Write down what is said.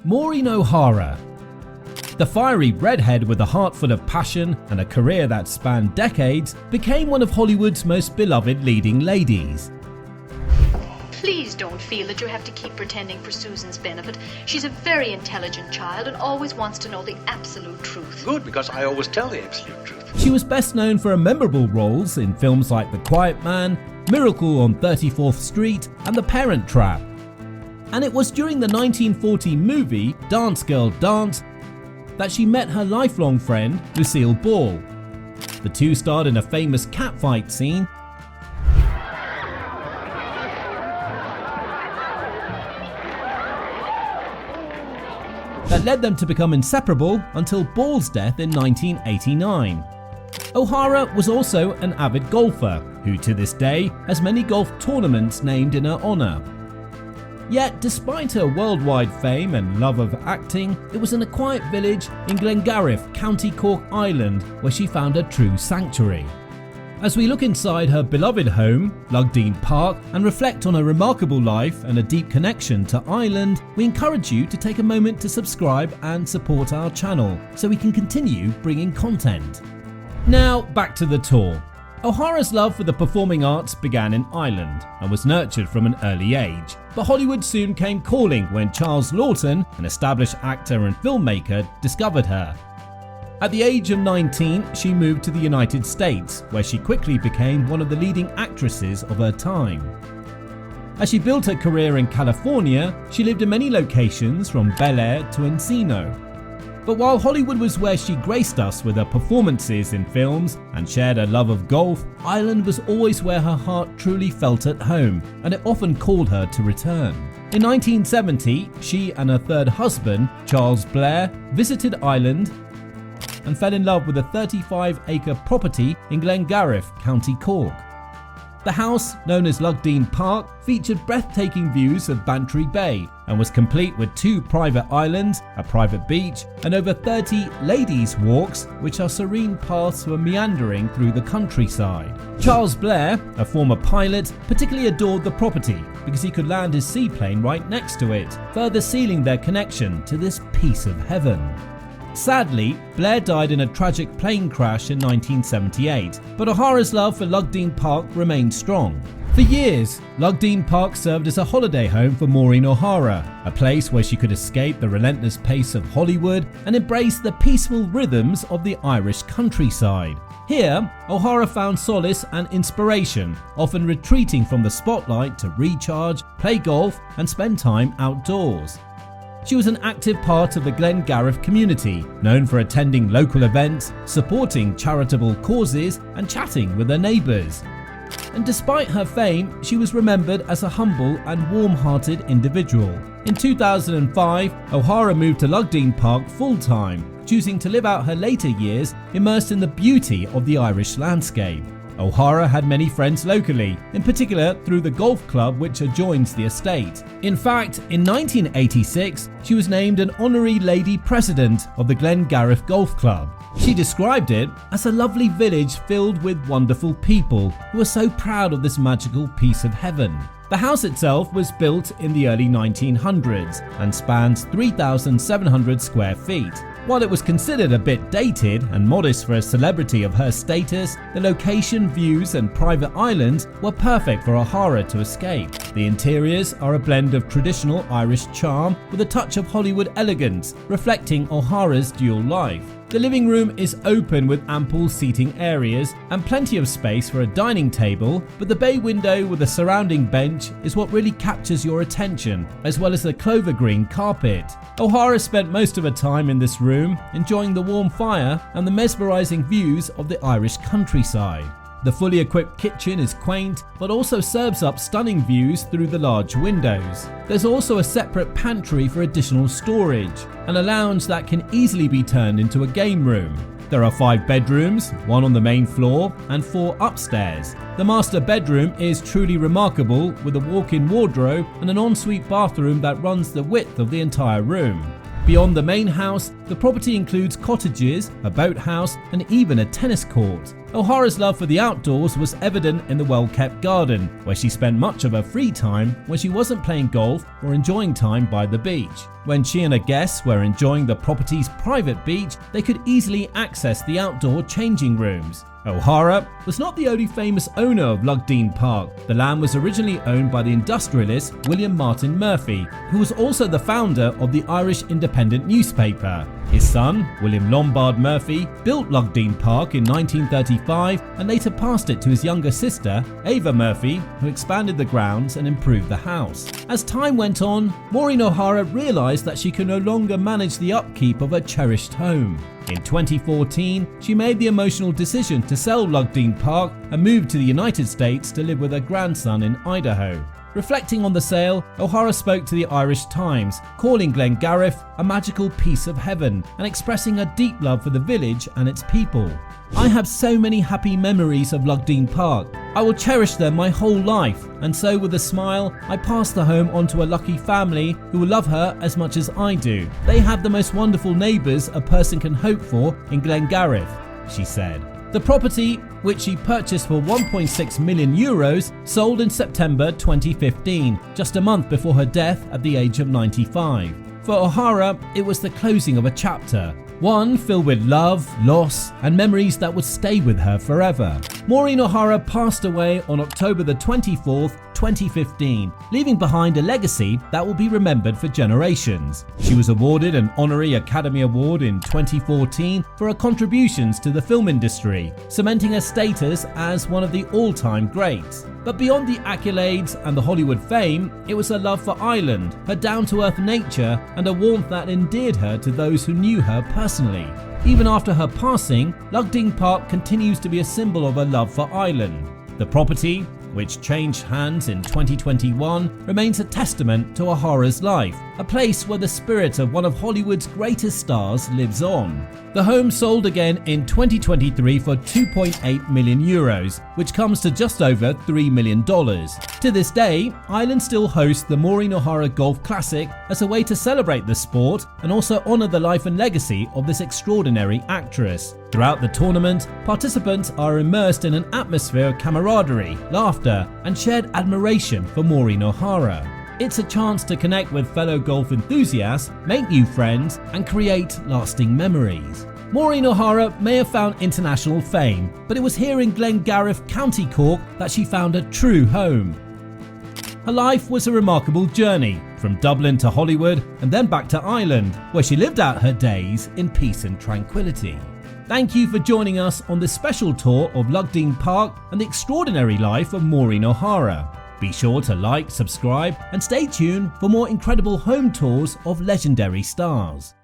Maureen O'Hara. The fiery redhead with a heart full of passion and a career that spanned decades became one of Hollywood's most beloved leading ladies. Please don't feel that you have to keep pretending for Susan's benefit. She's a very intelligent child and always wants to know the absolute truth. Good, because I always tell the absolute truth. She was best known for her memorable roles in films like The Quiet Man, Miracle on 34th Street, and The Parent Trap. And it was during the 1940 movie Dance Girl Dance that she met her lifelong friend Lucille Ball. The two starred in a famous catfight scene that led them to become inseparable until Ball's death in 1989. O'Hara was also an avid golfer who to this day has many golf tournaments named in her honour. Yet despite her worldwide fame and love of acting, it was in a quiet village in Glengariff, County Cork, Ireland where she found her true sanctuary. As we look inside her beloved home, Lugdine Park, and reflect on her remarkable life and a deep connection to Ireland, we encourage you to take a moment to subscribe and support our channel so we can continue bringing content. Now back to the tour. O'Hara's love for the performing arts began in Ireland and was nurtured from an early age, but Hollywood soon came calling when Charles Laughton, an established actor and filmmaker, discovered her. At the age of 19, she moved to the United States, where she quickly became one of the leading actresses of her time. As she built her career in California, she lived in many locations from Bel Air to Encino. But while Hollywood was where she graced us with her performances in films and shared her love of golf, Ireland was always where her heart truly felt at home, and it often called her to return. In 1970, she and her third husband, Charles Blair, visited Ireland and fell in love with a 35-acre property in Glengariff, County Cork. The house, known as Lugdine Park, featured breathtaking views of Bantry Bay and was complete with 2 private islands, a private beach, and over 30 ladies' walks, which are serene paths for meandering through the countryside. Charles Blair, a former pilot, particularly adored the property because he could land his seaplane right next to it, further sealing their connection to this piece of heaven. Sadly, Blair died in a tragic plane crash in 1978, but O'Hara's love for Lugdine Park remained strong. For years, Lugdine Park served as a holiday home for Maureen O'Hara, a place where she could escape the relentless pace of Hollywood and embrace the peaceful rhythms of the Irish countryside. Here, O'Hara found solace and inspiration, often retreating from the spotlight to recharge, play golf, and spend time outdoors. She was an active part of the Glengariff community, known for attending local events, supporting charitable causes, and chatting with her neighbours. And despite her fame, she was remembered as a humble and warm-hearted individual. In 2005, O'Hara moved to Lugdine Park full-time, choosing to live out her later years immersed in the beauty of the Irish landscape. O'Hara had many friends locally, in particular through the golf club which adjoins the estate. In fact, in 1986, she was named an honorary lady president of the Glengariff Golf Club. She described it as a lovely village filled with wonderful people who are so proud of this magical piece of heaven. The house itself was built in the early 1900s and spans 3,700 square feet. While it was considered a bit dated and modest for a celebrity of her status, the location, views and private islands were perfect for O'Hara to escape. The interiors are a blend of traditional Irish charm with a touch of Hollywood elegance, reflecting O'Hara's dual life. The living room is open with ample seating areas and plenty of space for a dining table, but the bay window with a surrounding bench is what really captures your attention, as well as the clover green carpet. O'Hara spent most of her time in this room, enjoying the warm fire and the mesmerizing views of the Irish countryside. The fully equipped kitchen is quaint, but also serves up stunning views through the large windows. There's also a separate pantry for additional storage, and a lounge that can easily be turned into a game room. There are 5 bedrooms, 1 on the main floor and 4 upstairs. The master bedroom is truly remarkable with a walk-in wardrobe and an ensuite bathroom that runs the width of the entire room. Beyond the main house, the property includes cottages, a boathouse, and even a tennis court. O'Hara's love for the outdoors was evident in the well-kept garden, where she spent much of her free time when she wasn't playing golf or enjoying time by the beach. When she and her guests were enjoying the property's private beach, they could easily access the outdoor changing rooms. O'Hara was not the only famous owner of Lugdine Park. The land was originally owned by the industrialist William Martin Murphy, who was also the founder of the Irish Independent newspaper. His son, William Lombard Murphy, built Lugdine Park in 1935 and later passed it to his younger sister, Ava Murphy, who expanded the grounds and improved the house. As time went on, Maureen O'Hara realized that she could no longer manage the upkeep of her cherished home. In 2014, she made the emotional decision to sell Lugdine Park and move to the United States to live with her grandson in Idaho. Reflecting on the sale, O'Hara spoke to the Irish Times, calling Glengariff a magical piece of heaven and expressing a deep love for the village and its people. "I have so many happy memories of Lugdine Park. I will cherish them my whole life, and so with a smile, I pass the home on to a lucky family who will love her as much as I do. They have the most wonderful neighbours a person can hope for in Glengariff," she said. The property, which she purchased for €1.6 million, sold in September 2015, just a month before her death at the age of 95. For O'Hara, it was the closing of a chapter, one filled with love, loss, and memories that would stay with her forever. Maureen O'Hara passed away on October the 24th, 2015, leaving behind a legacy that will be remembered for generations. She was awarded an Honorary Academy Award in 2014 for her contributions to the film industry, cementing her status as one of the all-time greats. But beyond the accolades and the Hollywood fame, it was her love for Ireland, her down-to-earth nature, and a warmth that endeared her to those who knew her personally. Even after her passing, Lugdine Park continues to be a symbol of her love for Ireland. The property, which changed hands in 2021, remains a testament to O'Hara's life, a place where the spirit of one of Hollywood's greatest stars lives on. The home sold again in 2023 for €2.8 million, which comes to just over $3 million. To this day, Ireland still hosts the Maureen O'Hara Golf Classic as a way to celebrate the sport and also honour the life and legacy of this extraordinary actress. Throughout the tournament, participants are immersed in an atmosphere of camaraderie, laughter, and shared admiration for Maureen O'Hara. It's a chance to connect with fellow golf enthusiasts, make new friends, and create lasting memories. Maureen O'Hara may have found international fame, but it was here in Glengariff, County Cork, that she found a true home. Her life was a remarkable journey, from Dublin to Hollywood and then back to Ireland, where she lived out her days in peace and tranquility. Thank you for joining us on this special tour of Lugdine Park and the extraordinary life of Maureen O'Hara. Be sure to like, subscribe, and stay tuned for more incredible home tours of legendary stars.